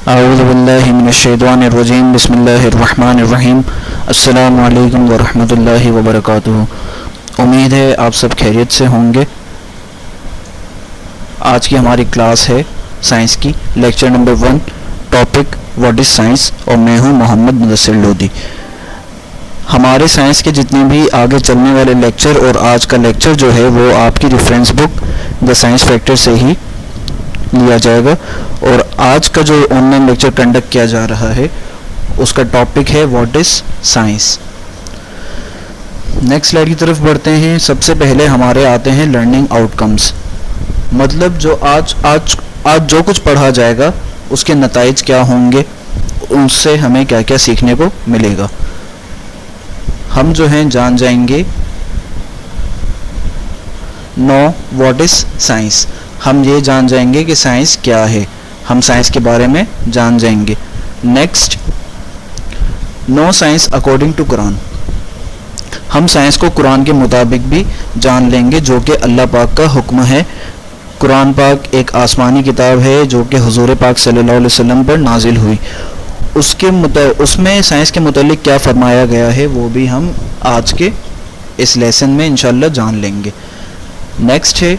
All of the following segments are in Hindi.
अऊज़ु बिल्लाहि मिनश्शैतानिर्रजीम बिस्मिल्लाहिर्रहमानिर्रहीम अस्सलामु अलैकुम वरहमतुल्लाहि वबरकातुहू। उम्मीद है आप सब खैरियत से होंगे। आज की हमारी क्लास है साइंस की, lecture number 1, topic what is science, और मैं हूँ मोहम्मद मुदस्सिर लोधी। हमारे साइंस के जितने भी आगे चलने वाले लेक्चर और आज का लेक्चर जो है वो आपकी reference book the science factor से ही लिया जाएगा। और आज का जो ऑनलाइन लेक्चर कंडक्ट किया जा रहा है उसका टॉपिक है what is science. Next slide की तरफ बढ़ते हैं। सबसे पहले हमारे आते हैं लर्निंग आउटकम्स, मतलब जो आज जो कुछ पढ़ा जाएगा उसके नताइज क्या होंगे, उनसे हमें क्या क्या सीखने को मिलेगा। हम जो हैं जान जाएंगे नो व्हाट इज़ साइंस, हम ये जान जाएंगे कि साइंस क्या है, हम साइंस के बारे में जान जाएंगे। Next, know science according to Quran, हम साइंस को कुरान के मुताबिक भी जान लेंगे जो कि अल्लाह पाक का हुक्म है। कुरान पाक एक आसमानी किताब है जो कि हुजूर पाक सल्लल्लाहु अलैहि वसल्लम पर नाजिल हुई। उसमें साइंस के मुतालिक क्या फरमाया गया है वो भी हम आज के इस लेसन में इंशाल्लाह जान लेंगे। नेक्स्ट है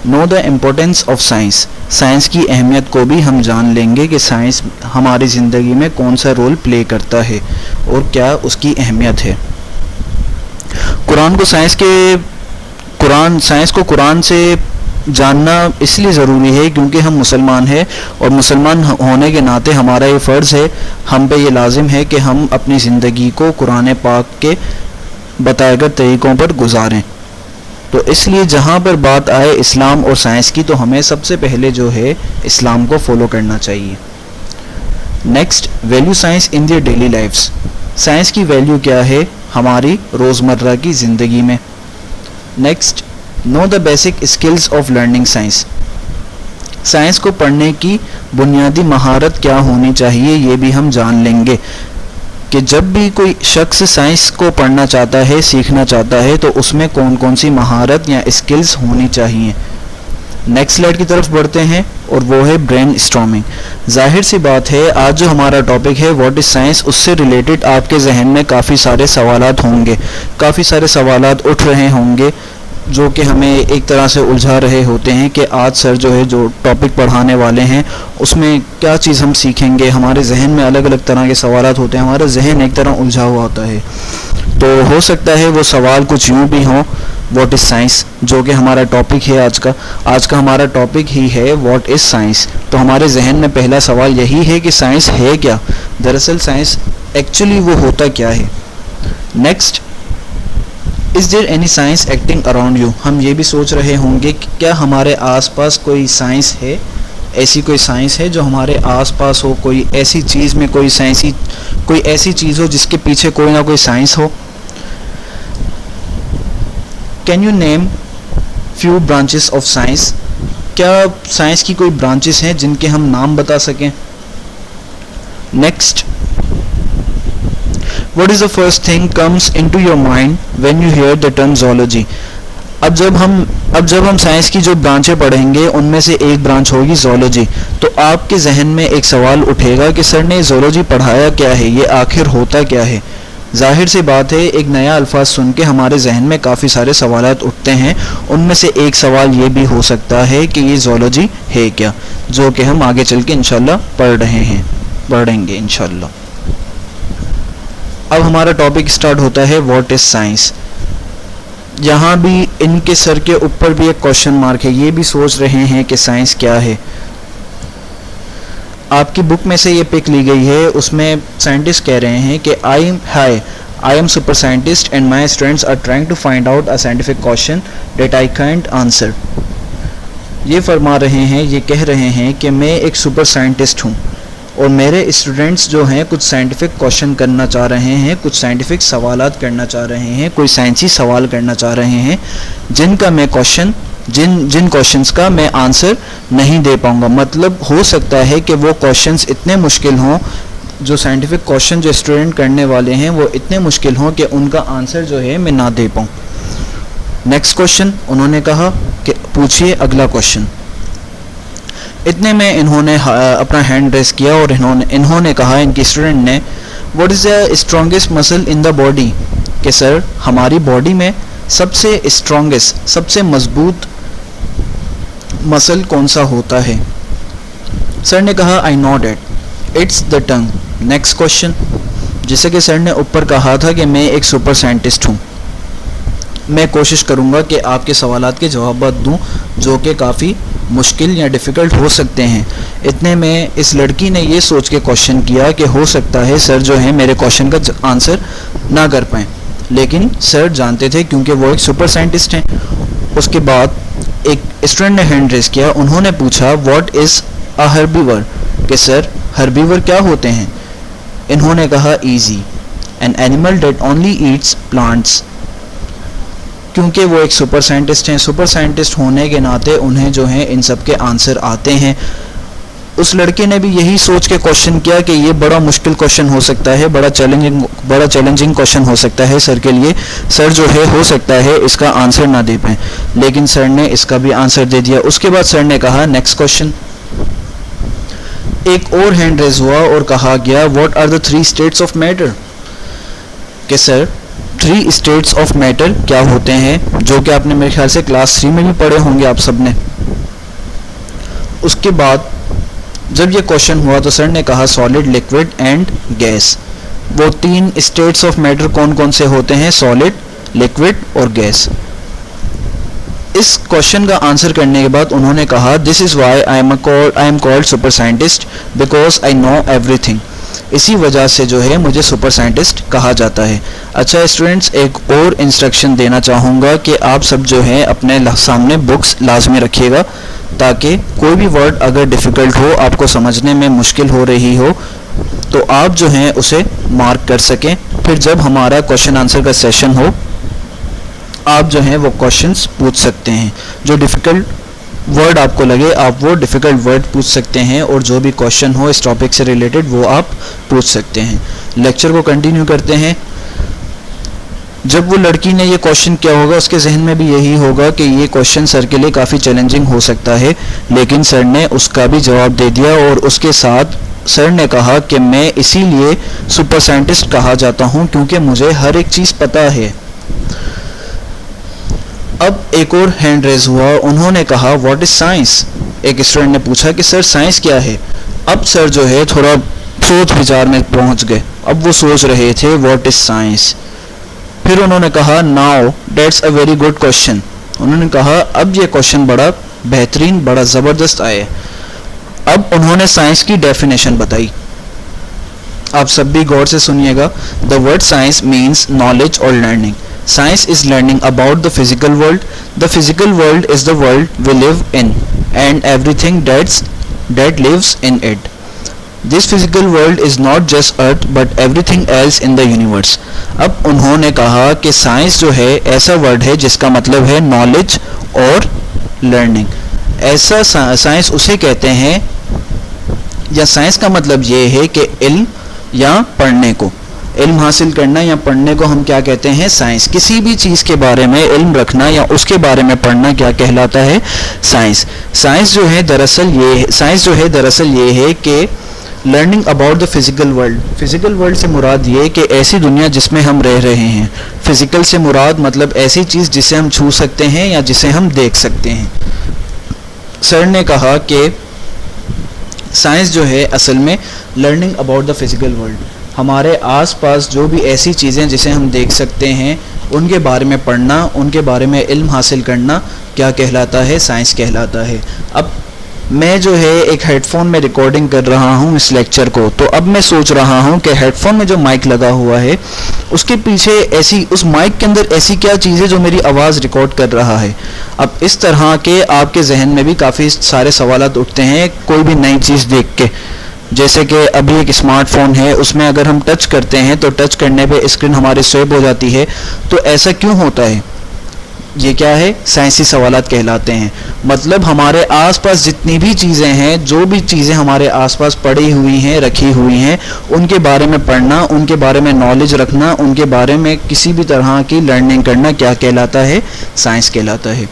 know the importance of science, science की अहमियत को भी हम जान लेंगे कि साइंस हमारी ज़िंदगी में कौन सा रोल प्ले करता है और क्या उसकी अहमियत है। साइंस को कुरान से जानना इसलिए ज़रूरी है क्योंकि हम मुसलमान हैं और मुसलमान होने के नाते हमारा ये फ़र्ज़ है, हम पे ये लाजिम है कि हम अपनी ज़िंदगी को कुरान पाक के बताए गए तरीक़ों पर गुजारें। तो इसलिए जहाँ पर बात आए इस्लाम और साइंस की तो हमें सबसे पहले जो है इस्लाम को फॉलो करना चाहिए। Next, value science in their daily lifes, science की वैल्यू क्या है हमारी रोज़मर्रा की ज़िंदगी में। Next, know the basic skills of learning science, science को पढ़ने की बुनियादी महारत क्या होनी चाहिए ये भी हम जान लेंगे कि जब भी कोई शख्स साइंस को पढ़ना चाहता है, सीखना चाहता है, तो उसमें कौन कौन सी महारत या स्किल्स होनी चाहिए। नेक्स्ट स्लाइड की तरफ बढ़ते हैं और वो है ब्रेन स्टॉर्मिंग। जाहिर सी बात है आज जो हमारा टॉपिक है व्हाट इज़ साइंस, उससे रिलेटेड आपके जहन में काफ़ी सारे सवालात होंगे, काफ़ी सारे सवालात उठ रहे होंगे जो कि हमें एक तरह से उलझा रहे होते हैं कि आज सर जो है जो टॉपिक पढ़ाने वाले हैं उसमें क्या चीज़ हम सीखेंगे। हमारे जहन में अलग अलग तरह के सवालात होते हैं, हमारा जहन एक तरह उलझा हुआ होता है। तो हो सकता है वो सवाल कुछ यूँ भी हों, व्हाट इज़ साइंस जो कि हमारा टॉपिक है आज का हमारा टॉपिक ही है व्हाट इज़ साइंस। तो हमारे जहन में पहला सवाल यही है कि साइंस है क्या, दरअसल साइंस एक्चुअली वो होता क्या है। Next, is there any science acting around you, हम ये भी सोच रहे होंगे कि क्या हमारे आसपास कोई साइंस है, ऐसी कोई साइंस है जो हमारे आसपास हो, कोई ऐसी चीज़ में कोई ऐसी चीज़ हो जिसके पीछे कोई ना कोई साइंस हो। Can you name few branches of science, क्या साइंस की कोई ब्रांचेस हैं जिनके हम नाम बता सकें। Next, What is the first thing comes into your mind when you hear the term zoology? अब जब हम साइंस की जो ब्रांचें पढ़ेंगे उनमें से एक ब्रांच होगी जोलॉजी, तो आपके जहन में एक सवाल उठेगा कि सर ने जोलॉजी पढ़ाया क्या है, ये आखिर होता क्या है। जाहिर सी बात है एक नया अल्फाज सुन के हमारे जहन में काफ़ी सारे सवालात उठते हैं, उनमें से एक सवाल ये भी हो सकता है कि ये जोलॉजी है क्या, जो कि हम आगे चल के इंशाल्लाह पढ़ेंगे इंशाल्लाह। अब हमारा टॉपिक स्टार्ट होता है व्हाट इज़ साइंस। यहाँ भी इनके सर के ऊपर भी एक क्वेश्चन मार्क है, ये भी सोच रहे हैं कि साइंस क्या है। आपकी बुक में से ये पिक ली गई है, उसमें साइंटिस्ट कह रहे हैं कि I am super scientist and my students are trying to find out a scientific question that I can't answer. ये फरमा रहे हैं, ये कह रहे हैं कि मैं एक सुपर साइंटिस्ट हूँ और मेरे स्टूडेंट्स जो हैं कुछ साइंटिफिक क्वेश्चन करना चाह रहे हैं, कुछ साइंटिफिक सवालात करना चाह रहे हैं, कोई साइंसी सवाल करना चाह रहे हैं जिनका मैं जिन क्वेश्चंस का मैं आंसर नहीं दे पाऊंगा। मतलब हो सकता है कि वो क्वेश्चंस इतने मुश्किल हों, जो साइंटिफिक क्वेश्चन जो स्टूडेंट करने वाले हैं वो इतने मुश्किल हों कि उनका आंसर जो है मैं ना दे पाऊँ। नेक्स्ट क्वेश्चन उन्होंने कहा कि पूछिए अगला क्वेश्चन, इतने में इन्होंने अपना हैंड रेस किया और इन्होंने कहा, इनके स्टूडेंट ने, what is the strongest muscle in the body, कि सर हमारी बॉडी में सबसे स्ट्रॉन्गेस्ट, सबसे मजबूत मसल कौन सा होता है। सर ने कहा, I know that, it's the tongue. Next question. जैसे कि सर ने ऊपर कहा था कि मैं एक सुपर साइंटिस्ट हूँ, मैं कोशिश करूँगा कि आपके सवालात के जवाब दूँ जो कि काफ़ी मुश्किल या डिफ़िकल्ट हो सकते हैं। इतने में इस लड़की ने ये सोच के क्वेश्चन किया कि हो सकता है सर जो है मेरे क्वेश्चन का आंसर ना कर पाएँ, लेकिन सर जानते थे क्योंकि वो एक सुपर साइंटिस्ट हैं। उसके बाद एक स्टूडेंट ने हैंड रेस किया, उन्होंने पूछा, व्हाट इज़ अ हर्बीवर, कि सर हर्बीवर क्या होते हैं। इन्होंने कहा, easy, an animal that only eats plants. क्योंकि वो एक सुपर साइंटिस्ट हैं, सुपर साइंटिस्ट होने के नाते उन्हें जो है इन सब के आंसर आते हैं। उस लड़के ने भी यही सोच के क्वेश्चन किया कि ये बड़ा मुश्किल क्वेश्चन हो सकता है, बड़ा चैलेंजिंग क्वेश्चन हो सकता है सर के लिए, सर जो है हो सकता है इसका आंसर ना दे पाएँ, लेकिन सर ने इसका भी आंसर दे दिया। उसके बाद सर ने कहा, नेक्स्ट क्वेश्चन। एक और हैंड रेज हुआ और कहा गया, what are the 3 states of matter, कि सर 3 स्टेट्स ऑफ मैटर क्या होते हैं, जो कि आपने मेरे ख्याल से क्लास 3 में भी पढ़े होंगे आप सब ने। उसके बाद जब ये क्वेश्चन हुआ तो सर ने कहा, सॉलिड, लिक्विड एंड गैस। वो 3 स्टेट्स ऑफ मैटर कौन कौन से होते हैं, सॉलिड, लिक्विड और गैस। इस क्वेश्चन का आंसर करने के बाद उन्होंने कहा, this is why I am called super scientist because I know everything. इसी वजह से जो है मुझे सुपर साइंटिस्ट कहा जाता है। अच्छा स्टूडेंट्स, एक और इंस्ट्रक्शन देना चाहूँगा कि आप सब जो है अपने सामने बुक्स लाजमी रखिएगा, ताकि कोई भी वर्ड अगर डिफ़िकल्ट हो, आपको समझने में मुश्किल हो रही हो, तो आप जो हैं उसे मार्क कर सकें। फिर जब हमारा क्वेश्चन आंसर का सेशन हो, आप जो हैं वो क्वेश्चंस पूछ सकते हैं। जो डिफ़िकल्ट वर्ड आपको लगे आप वो डिफ़िकल्ट वर्ड पूछ सकते हैं, और जो भी क्वेश्चन हो इस टॉपिक से रिलेटेड वो आप पूछ सकते हैं। लेक्चर को कंटिन्यू करते हैं। जब वो लड़की ने ये क्वेश्चन किया होगा उसके जहन में भी यही होगा कि ये क्वेश्चन सर के लिए काफ़ी चैलेंजिंग हो सकता है, लेकिन सर ने उसका भी जवाब दे दिया। और उसके साथ सर ने कहा कि मैं इसीलिए सुपर साइंटिस्ट कहा जाता हूँ क्योंकि मुझे हर एक चीज़ पता है। अब एक और हैंड रेज हुआ, उन्होंने कहा, व्हाट इज़ साइंस। एक स्टूडेंट ने पूछा कि सर साइंस क्या है। अब सर जो है थोड़ा सोच विचार में पहुंच गए। अब वो सोच रहे थे व्हाट इज़ साइंस। फिर उन्होंने कहा, now that's a very good question. उन्होंने कहा, अब ये क्वेश्चन बड़ा बेहतरीन, बड़ा ज़बरदस्त आया। अब उन्होंने साइंस की डेफिनेशन बताई। आप सब भी गौर से सुनिएगा। The word science means knowledge और learning. Science is learning about the physical world. The physical world is the world we live in and everything that lives in it. This physical world is not just Earth but everything else in the universe. अब उन्होंने कहा कि साइंस जो है ऐसा वर्ड है जिसका मतलब है नॉलेज और लर्निंग। ऐसा साइंस उसे कहते हैं, या साइंस का मतलब ये है कि इल्म या पढ़ने को, इल्म हासिल करना या पढ़ने को हम क्या कहते हैं, साइंस। किसी भी चीज़ के बारे में इल्म रखना या उसके बारे में पढ़ना क्या कहलाता है, साइंस। साइंस जो है दरअसल ये है कि learning about the physical world. Physical world से मुराद ये कि ऐसी दुनिया जिसमें हम रह रहे हैं। फिज़िकल से मुराद मतलब ऐसी चीज़ जिसे हम छू सकते हैं या जिसे हम देख सकते हैं। सर ने कहा कि साइंस जो है असल में learning about the physical world, हमारे आसपास जो भी ऐसी चीज़ें जिसे हम देख सकते हैं उनके बारे में पढ़ना, उनके बारे में इल्म हासिल करना क्या कहलाता है, साइंस कहलाता है। अब मैं जो है एक हेडफोन में रिकॉर्डिंग कर रहा हूँ इस लेक्चर को, तो अब मैं सोच रहा हूँ कि हेडफोन में जो माइक लगा हुआ है उसके पीछे ऐसी, उस माइक के अंदर ऐसी क्या चीज़ है जो मेरी आवाज़ रिकॉर्ड कर रहा है। अब इस तरह के आपके जहन में भी काफ़ी सारे सवालात उठते हैं कोई भी नई चीज़ देख के। जैसे कि अभी एक स्मार्टफोन है, उसमें अगर हम टच करते हैं तो टच करने पे स्क्रीन हमारी स्वैप हो जाती है, तो ऐसा क्यों होता है? ये क्या है, साइंसी सवालात कहलाते हैं। मतलब हमारे आसपास जितनी भी चीज़ें हैं, जो भी चीज़ें हमारे आसपास पड़ी हुई हैं, रखी हुई हैं, उनके बारे में पढ़ना, उनके बारे में नॉलेज रखना, उनके बारे में किसी भी तरह की लर्निंग करना क्या कहलाता है, साइंस कहलाता है।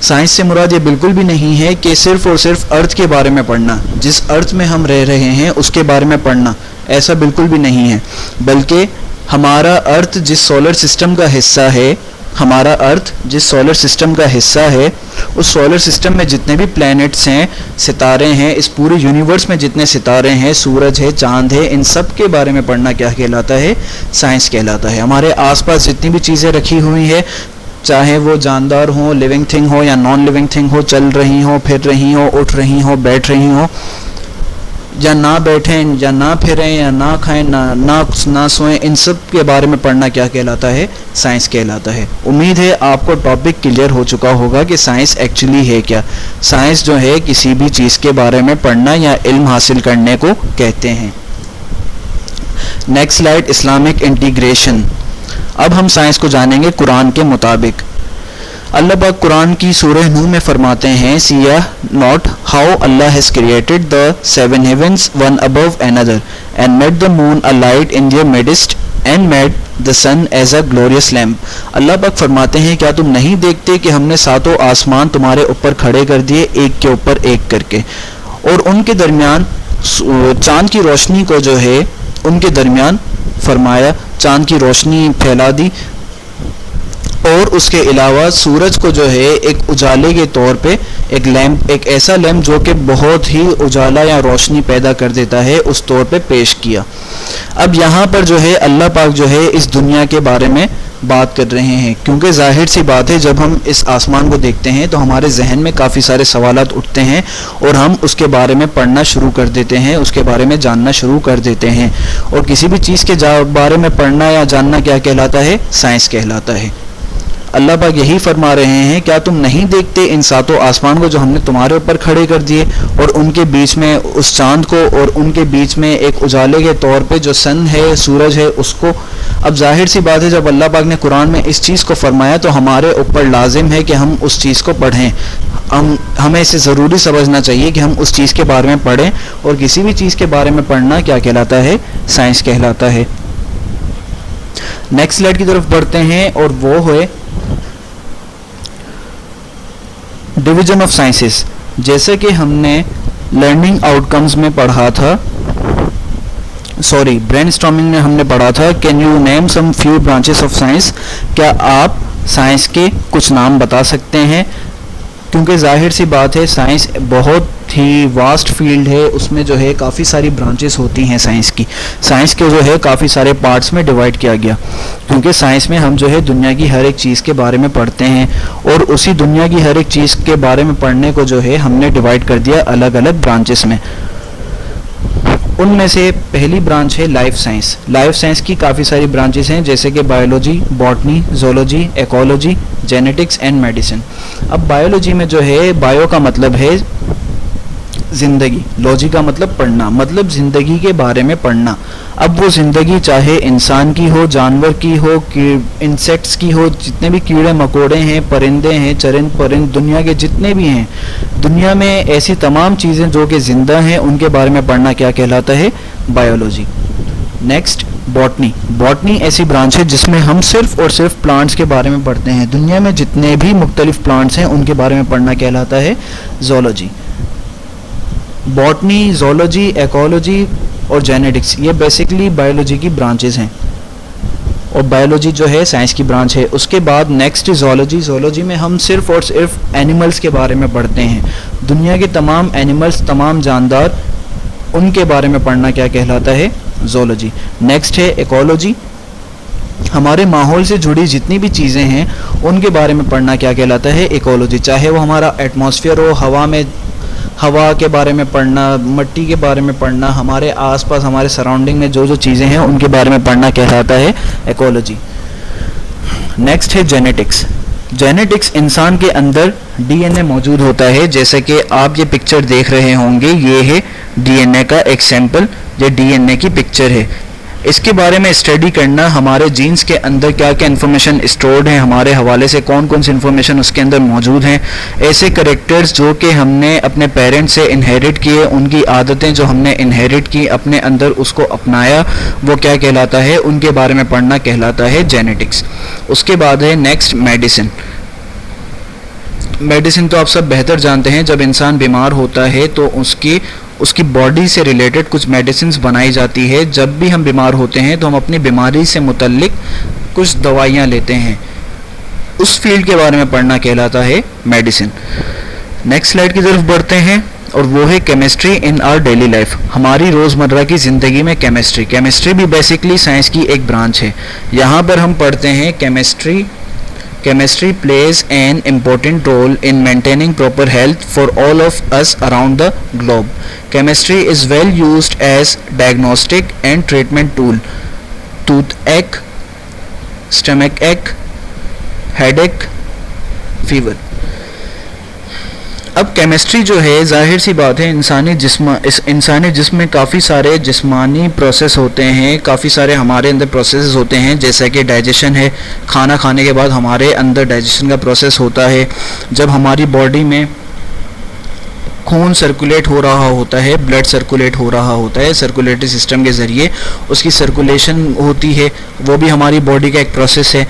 साइंस से मुराद ये बिल्कुल भी नहीं है कि सिर्फ़ और सिर्फ अर्थ के बारे में पढ़ना, जिस अर्थ में हम रह रहे हैं उसके बारे में पढ़ना, ऐसा बिल्कुल भी नहीं है। बल्कि हमारा अर्थ जिस सोलर सिस्टम का हिस्सा है, हमारा अर्थ जिस सोलर सिस्टम का हिस्सा है, उस सोलर सिस्टम में जितने भी प्लैनेट्स हैं, सितारे हैं, इस पूरे यूनिवर्स में जितने सितारे हैं, सूरज है, चांद है, इन सब के बारे में पढ़ना क्या कहलाता है? साइंस कहलाता है। हमारे आसपास जितनी भी चीज़ें रखी हुई हैं, चाहे वो जानदार हो, लिविंग थिंग हो या नॉन लिविंग थिंग हो, चल रही हो, फिर रही हो, उठ रही हो, बैठ रही हो, या ना बैठें या ना फिरें या ना खाएं ना सोएं, इन सब के बारे में पढ़ना क्या कहलाता है? साइंस कहलाता है। उम्मीद है आपको टॉपिक क्लियर हो चुका होगा कि साइंस एक्चुअली है क्या। साइंस जो है किसी भी चीज़ के बारे में पढ़ना या इल्म हासिल करने को कहते हैं। Next slide, Islamic integration. अब हम साइंस को जानेंगे कुरान के मुताबिक। अल्लाह पाक कुरान की सूरह नूह में फरमाते हैं, see ye not how Allah has created the seven heavens one above another and made the moon a light in their midst and made the sun as a glorious lamp. Allah पाक फरमाते हैं, क्या तुम नहीं देखते कि हमने सातों आसमान तुम्हारे ऊपर खड़े कर दिए, एक के ऊपर एक करके, और उनके दरमियान चांद की रोशनी को जो है उनके दरमियान फरमाया, चांद की रोशनी फैला दी, और उसके अलावा सूरज को जो है एक उजाले के तौर पे एक लैंप, एक ऐसा लैंप जो कि बहुत ही उजाला या रोशनी पैदा कर देता है, उस तौर पे पेश किया। अब यहाँ पर जो है अल्लाह पाक जो है इस दुनिया के बारे में बात कर रहे हैं, क्योंकि जाहिर सी बात है जब हम इस आसमान को देखते हैं तो हमारे जहन में काफ़ी सारे सवालात उठते हैं और हम उसके बारे में पढ़ना शुरू कर देते हैं, उसके बारे में जानना शुरू कर देते हैं। और किसी भी चीज़ के बारे में पढ़ना या जानना क्या कहलाता है? साइंस कहलाता है। अल्लाह पाक यही फरमा रहे हैं, क्या तुम नहीं देखते इन सातों आसमान को जो हमने तुम्हारे ऊपर खड़े कर दिए, और उनके बीच में उस चांद को, और उनके बीच में एक उजाले के तौर पे जो सन है, सूरज है, उसको। अब जाहिर सी बात है जब अल्लाह पाक ने कुरान में इस चीज़ को फरमाया तो हमारे ऊपर लाजिम है कि हम उस चीज़ को पढ़ें। हमें इसे ज़रूरी समझना चाहिए कि हम उस चीज़ के बारे में पढ़ें, और किसी भी चीज़ के बारे में पढ़ना क्या कहलाता है? साइंस कहलाता है। नेक्स्ट स्लाइड की तरफ बढ़ते हैं, और वो है डिवीजन ऑफ साइंसेस। जैसे कि हमने लर्निंग आउटकम्स में पढ़ा था, ब्रेनस्टॉर्मिंग में हमने पढ़ा था, can you name some few branches of science. क्या आप साइंस के कुछ नाम बता सकते हैं? क्योंकि जाहिर सी बात है साइंस बहुत ही वास्ट फील्ड है, उसमें जो है काफ़ी सारी ब्रांचेस होती हैं साइंस की। साइंस के जो है काफ़ी सारे पार्ट्स में डिवाइड किया गया, क्योंकि साइंस में हम जो है दुनिया की हर एक चीज़ के बारे में पढ़ते हैं, और उसी दुनिया की हर एक चीज़ के बारे में पढ़ने को जो है हमने डिवाइड कर दिया अलग अलग ब्रांचेस में। उनमें से पहली ब्रांच है लाइफ साइंस। लाइफ साइंस की काफ़ी सारी ब्रांचेस हैं, जैसे कि biology, botany, zoology, ecology, genetics and medicine. अब बायोलॉजी में जो है, बायो का मतलब है ज़िंदगी, लॉजी का मतलब पढ़ना, मतलब ज़िंदगी के बारे में पढ़ना। अब वो ज़िंदगी चाहे इंसान की हो, जानवर की हो, इंसेक्ट्स की हो, जितने भी कीड़े मकोड़े हैं, परिंदे हैं, चरिंद परिंद, दुनिया के जितने भी हैं, दुनिया में ऐसी तमाम चीज़ें जो कि ज़िंदा हैं, उनके बारे में पढ़ना क्या कहलाता है? बायोलॉजी। Next, botany. बॉटनी ऐसी ब्रांच है जिसमें हम सिर्फ और सिर्फ प्लांट्स के बारे में पढ़ते हैं। दुनिया में जितने भी मुख्तलिफ प्लांट्स हैं उनके बारे में पढ़ना कहलाता है जोलॉजी। बॉटनी, जोलॉजी, इकोलॉजी और जेनेटिक्स, ये बेसिकली बायोलॉजी की ब्रांचेस हैं, और बायोलॉजी जो है साइंस की ब्रांच है। उसके बाद नेक्स्ट जोलॉजी। जोलॉजी में हम सिर्फ और सिर्फ एनिमल्स के बारे में पढ़ते हैं। दुनिया के तमाम एनिमल्स, तमाम जानदार, उनके बारे में पढ़ना क्या कहलाता है? जोलॉजी। नेक्स्ट है इकोलॉजी। हमारे माहौल से जुड़ी जितनी भी चीज़ें हैं उनके बारे में पढ़ना क्या कहलाता है? इकोलॉजी। चाहे वो हमारा एटमॉस्फेयर हो, हवा के बारे में पढ़ना, मिट्टी के बारे में पढ़ना, हमारे आसपास हमारे सराउंडिंग में जो जो चीज़ें हैं उनके बारे में पढ़ना कहलाता है इकोलॉजी। नेक्स्ट है जेनेटिक्स। जेनेटिक्स, इंसान के अंदर डीएनए मौजूद होता है, जैसे कि आप ये पिक्चर देख रहे होंगे, ये है डीएनए का एक सैंपल, ये डीएनए की पिक्चर है। इसके बारे में स्टडी करना, हमारे जीन्स के अंदर क्या क्या इन्फॉर्मेशन स्टोर्ड है, हमारे हवाले से कौन कौन सी इन्फॉर्मेशन उसके अंदर मौजूद हैं, ऐसे करेक्टर्स जो कि हमने अपने पेरेंट्स से इनहेरिट किए, उनकी आदतें जो हमने इनहेरिट की, अपने अंदर उसको अपनाया, वो क्या कहलाता है? उनके बारे में पढ़ना कहलाता है जेनेटिक्स। उसके बाद है नेक्स्ट मेडिसिन। मेडिसिन तो आप सब बेहतर जानते हैं, जब इंसान बीमार होता है तो उसकी बॉडी से रिलेटेड कुछ मेडिसिन बनाई जाती है। जब भी हम बीमार होते हैं तो हम अपनी बीमारी से मुतल्लिक कुछ दवाइयाँ लेते हैं, उस फील्ड के बारे में पढ़ना कहलाता है मेडिसिन। नेक्स्ट स्लाइड की तरफ बढ़ते हैं और वो है chemistry in our daily life. हमारी रोज़मर्रा की ज़िंदगी में केमिस्ट्री भी बेसिकली साइंस की एक ब्रांच है। यहाँ पर हम पढ़ते हैं chemistry plays an important role in maintaining proper health for all of us around the globe. Chemistry is well used as diagnostic and treatment tool. Toothache, stomachache, headache, fever. अब केमिस्ट्री जो है, ज़ाहिर सी बात है, इंसानी जिस्म में काफ़ी सारे जिस्मानी प्रोसेस होते हैं, काफ़ी सारे हमारे अंदर प्रोसेस होते हैं, जैसा कि डाइजेशन है। खाना खाने के बाद हमारे अंदर डाइजेशन का प्रोसेस होता है। जब हमारी बॉडी में खून सर्कुलेट हो रहा होता है, ब्लड सर्कुलेट हो रहा होता है, सर्कुलेटरी सिस्टम के ज़रिए उसकी सर्कुलेशन होती है, वो भी हमारी बॉडी का एक प्रोसेस है।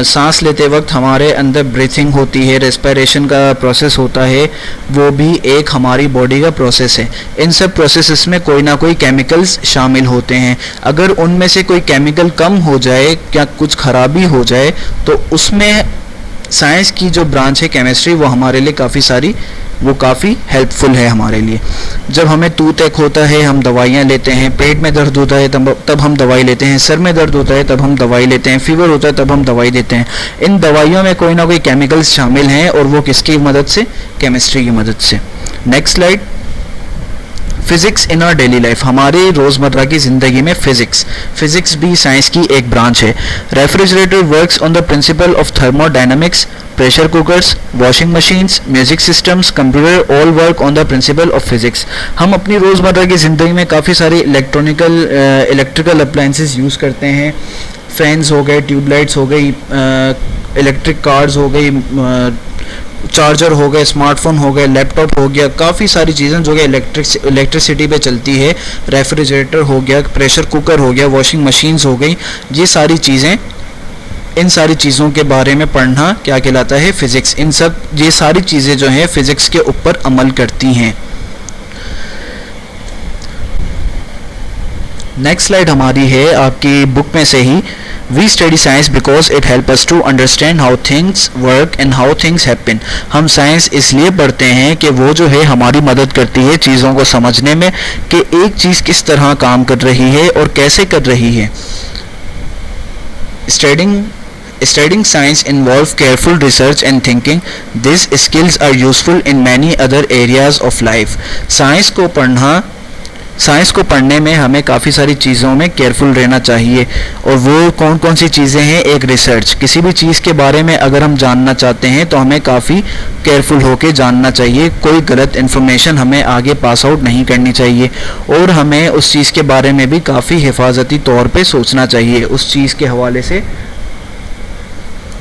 सांस लेते वक्त हमारे अंदर ब्रीथिंग होती है, रेस्पिरेशन का प्रोसेस होता है, वो भी एक हमारी बॉडी का प्रोसेस है। इन सब प्रोसेसेस में कोई ना कोई केमिकल्स शामिल होते हैं। अगर उनमें से कोई केमिकल कम हो जाए, क्या कुछ खराबी हो जाए, तो उसमें साइंस की जो ब्रांच है केमिस्ट्री, वो हमारे लिए काफ़ी हेल्पफुल है हमारे लिए। जब हमें टूथ एक होता है हम दवाइयाँ लेते हैं, पेट में दर्द होता है तब हम दवाई लेते हैं, सर में दर्द होता है तब हम दवाई लेते हैं, फीवर होता है तब हम दवाई देते हैं। इन दवाइयों में कोई ना कोई केमिकल्स शामिल हैं, और वो किसकी मदद से? केमिस्ट्री की मदद से। Next slide. Physics in our daily life. हमारी रोज़मर्रा की ज़िंदगी में फिज़िक्स भी साइंस की एक ब्रांच है। Refrigerator works on the principle of thermodynamics. Pressure cookers, washing machines, music systems, computer all work on the principle of physics. हम अपनी रोज़मर्रा की ज़िंदगी में काफ़ी सारी इलेक्ट्रिकल अप्लाइंसेस यूज़ करते हैं। फैंस हो गए, ट्यूबलाइट्स हो गई, इलेक्ट्रिक कार्स हो गई, चार्जर हो गए, स्मार्टफोन हो गए, लैपटॉप हो गया, काफ़ी सारी चीज़ें जो कि इलेक्ट्रिसिटी पे चलती है। रेफ्रिजरेटर हो गया, प्रेशर कुकर हो गया, वॉशिंग मशीन्स हो गई, ये सारी चीज़ें, इन सारी चीज़ों के बारे में पढ़ना क्या कहलाता है? फिज़िक्स। ये सारी चीज़ें जो हैं फिज़िक्स के ऊपर अमल करती हैं। नेक्स्ट स्लाइड हमारी है आपकी बुक में से ही। We study science because it help us to understand how things work and how things happen. हम साइंस इसलिए पढ़ते हैं कि वो जो है हमारी मदद करती है चीज़ों को समझने में कि एक चीज़ किस तरह काम कर रही है और कैसे कर रही है। Studying science involves careful research and thinking. These skills are useful in many other areas of life. Science को पढ़ने में हमें काफ़ी सारी चीज़ों में केयरफुल रहना चाहिए। और वो कौन कौन सी चीज़ें हैं? एक, रिसर्च। किसी भी चीज़ के बारे में अगर हम जानना चाहते हैं तो हमें काफ़ी केयरफुल होकर जानना चाहिए। कोई गलत इन्फॉर्मेशन हमें आगे पास आउट नहीं करनी चाहिए, और हमें उस चीज़ के बारे में भी काफ़ी हिफाजती तौर पे सोचना चाहिए। उस चीज़ के हवाले से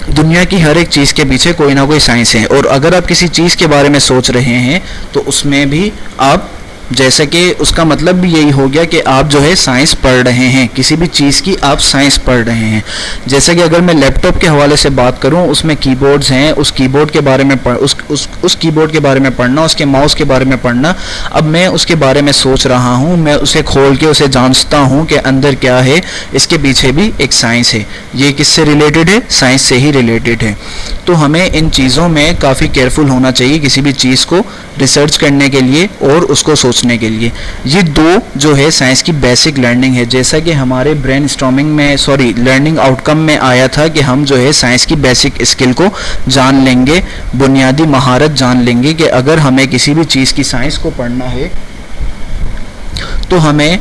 दुनिया की हर एक चीज़ के पीछे कोई ना कोई साइंस है, और अगर आप किसी चीज़ के बारे में सोच रहे हैं तो उसमें भी आप, जैसे कि उसका मतलब भी यही हो गया कि आप जो है साइंस पढ़ रहे हैं, किसी भी चीज़ की आप साइंस पढ़ रहे हैं। जैसे कि अगर मैं लैपटॉप के हवाले से बात करूं, उसमें कीबोर्ड्स हैं, उस कीबोर्ड के बारे में उस कीबोर्ड के बारे में पढ़ना, उसके माउस के बारे में पढ़ना। अब मैं उसके बारे में सोच रहा हूं, मैं उसे खोल के उसे जांचता हूं कि अंदर क्या है, इसके पीछे भी एक साइंस है। ये किससे रिलेटेड है? साइंस से ही रिलेटेड है। तो हमें इन चीज़ों में काफ़ी केयरफुल होना चाहिए किसी भी चीज़ को रिसर्च करने के लिए और उसको सोचने के लिए। ये दो जो है साइंस की बेसिक लर्निंग है। जैसा कि हमारे लर्निंग आउटकम में आया था कि हम जो है साइंस की बेसिक स्किल को जान लेंगे, बुनियादी महारत जान लेंगे कि अगर हमें किसी भी चीज़ की साइंस को पढ़ना है तो हमें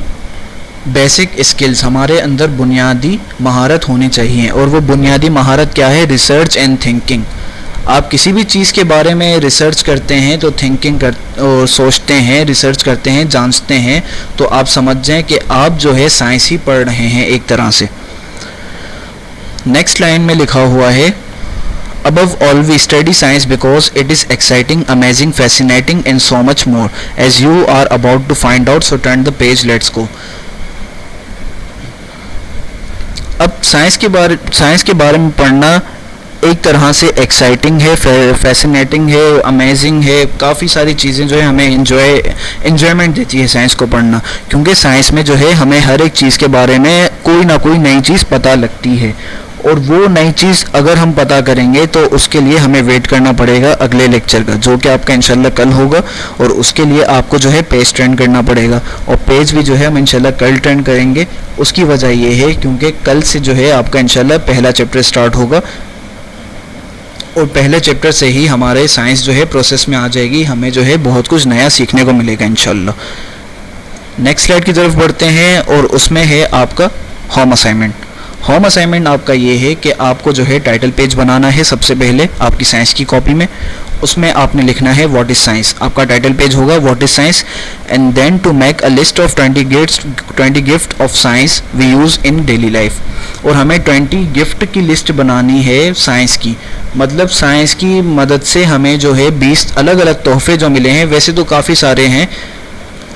बेसिक स्किल्स, हमारे अंदर बुनियादी महारत होनी चाहिए। और वो बुनियादी महारत क्या है? Research and thinking. आप किसी भी चीज़ के बारे में रिसर्च करते हैं तो सोचते हैं, रिसर्च करते हैं, जांचते हैं, तो आप समझ जाएं कि आप जो है साइंस ही पढ़ रहे हैं एक तरह से। नेक्स्ट लाइन में लिखा हुआ है, Above all, we study science because it is exciting, amazing, fascinating and so much more, as you are about to find out. So turn the page, let's go. अब साइंस के बारे में पढ़ना एक तरह से एक्साइटिंग है, फैसिनेटिंग है, अमेजिंग है, काफ़ी सारी चीज़ें जो है हमें इन्जॉयमेंट देती है साइंस को पढ़ना, क्योंकि साइंस में जो है हमें हर एक चीज़ के बारे में कोई ना कोई नई चीज़ पता लगती है, और वो नई चीज़ अगर हम पता करेंगे तो उसके लिए हमें वेट करना पड़ेगा अगले लेक्चर का, जो कि आपका इंशाल्लाह कल होगा, और उसके लिए आपको जो है पेज ट्रेंड करना पड़ेगा, और पेज भी जो है हम इंशाल्लाह कल ट्रेंड करेंगे। उसकी वजह ये है क्योंकि कल से जो है आपका इंशाल्लाह पहला चैप्टर स्टार्ट होगा, और पहले चैप्टर से ही हमारे साइंस जो है प्रोसेस में आ जाएगी, हमें जो है बहुत कुछ नया सीखने को मिलेगा इंशाल्लाह। नेक्स्ट स्लाइड की तरफ बढ़ते हैं, और उसमें है आपका होम असाइनमेंट। होम असाइनमेंट आपका ये है कि आपको जो है टाइटल पेज बनाना है सबसे पहले आपकी साइंस की कॉपी में। उसमें आपने लिखना है व्हाट इज़ साइंस, आपका टाइटल पेज होगा what is science, and then to make a list of 20 gift of science we use in daily life. और हमें 20 गिफ्ट की लिस्ट बनानी है साइंस की, मतलब साइंस की मदद से हमें जो है 20 अलग अलग तोहफे जो मिले हैं, वैसे तो काफ़ी सारे हैं,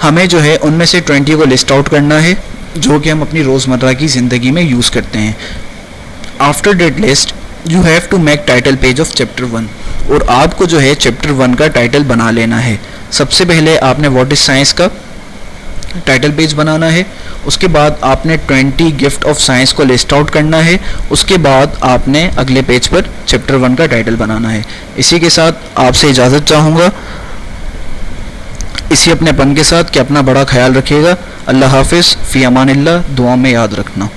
हमें जो है उनमें से 20 को लिस्ट आउट करना है जो कि हम अपनी रोज़मर्रा की ज़िंदगी में यूज़ करते हैं। After that list you have to make title page of chapter 1, और आपको जो है चैप्टर 1 का टाइटल बना लेना है। सबसे पहले आपने व्हाट इज़ साइंस का टाइटल पेज बनाना है, उसके बाद आपने 20 गिफ्ट ऑफ साइंस को लिस्ट आउट करना है, उसके बाद आपने अगले पेज पर चैप्टर 1 का टाइटल बनाना है। इसी के साथ आपसे इजाज़त चाहूँगा, इसी अपने पन के साथ कि अपना बड़ा ख्याल रखिएगा। अल्लाह हाफिज़, फ़ी अमानिल्लाह, दुआ में याद रखना।